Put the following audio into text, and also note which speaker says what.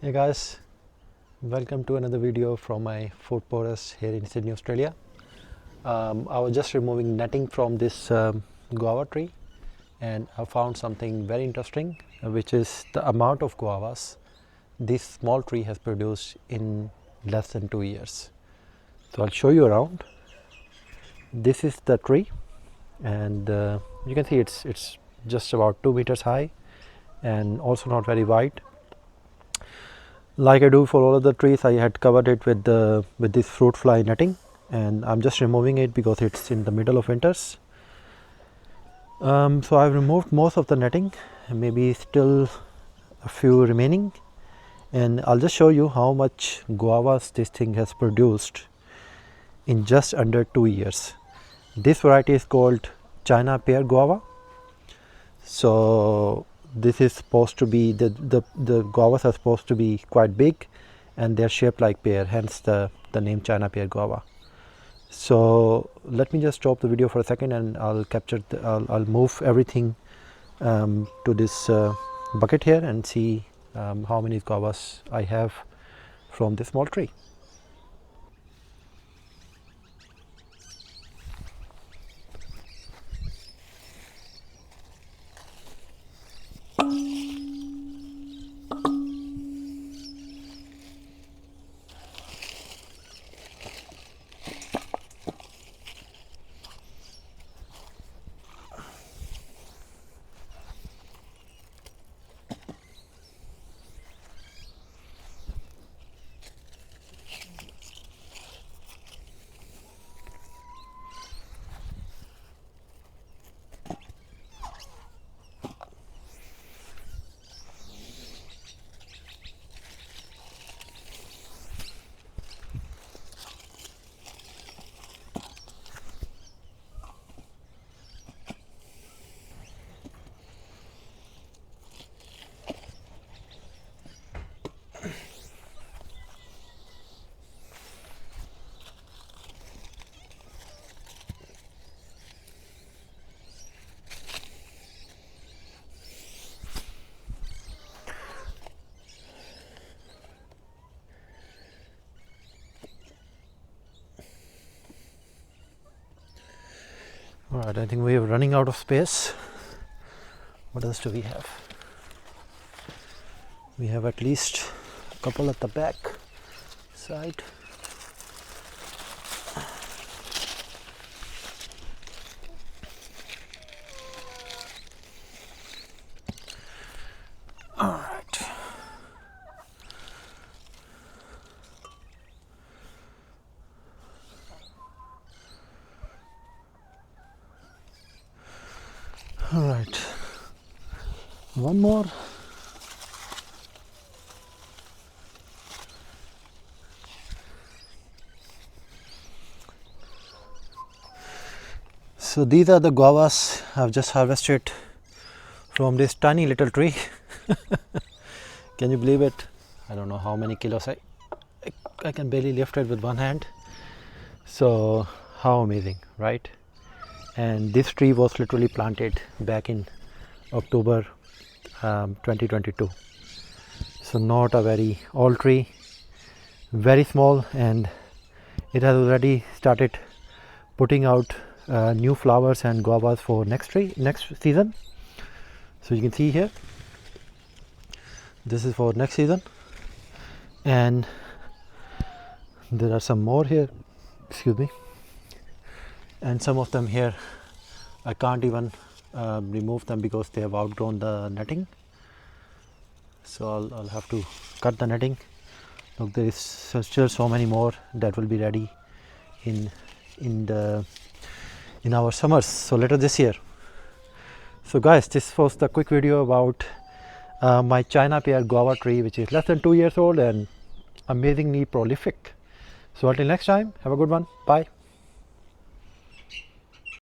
Speaker 1: Hey guys, welcome to another video from my food porous here in Sydney, Australia. I was just removing netting from this guava tree and I found something very interesting, which is the amount of guavas this small tree has produced in less than 2 years. So I'll show you around. This is the tree, and you can see it's just about 2 meters high and also not very wide. Like I do for all of the trees, I had covered it with this fruit fly netting, and I'm just removing it because it's in the middle of winters. So I've removed most of the netting, maybe still a few remaining, and I'll just show you how much guavas this thing has produced in just under 2 years. This variety is called China Pear guava. So this is supposed to be the guavas are supposed to be quite big, and they're shaped like pear, hence the name China Pear guava. So let me just stop the video for a second, and I'll capture I'll move everything to this bucket here and see how many guavas I have from this small tree. Alright, I think we are running out of space. What else do we have? We have at least a couple at the back side. Alright. Alright. One more. So these are the guavas I've just harvested from this tiny little tree. Can you believe it? I don't know how many kilos I can barely lift it with one hand. So how amazing, right? And this tree was literally planted back in October 2022. So not a very old tree, very small, and it has already started putting out new flowers and guavas for next season. So you can see here, this is for next season, and there are some more here, excuse me, and some of them here I can't even remove them because they have outgrown the netting. So I'll have to cut the netting. Look, there is still so many more that will be ready in our summers, so later this year. So guys, this was the quick video about my China Pear guava tree, which is less than 2 years old and amazingly prolific. So until next time, have a good one. Bye.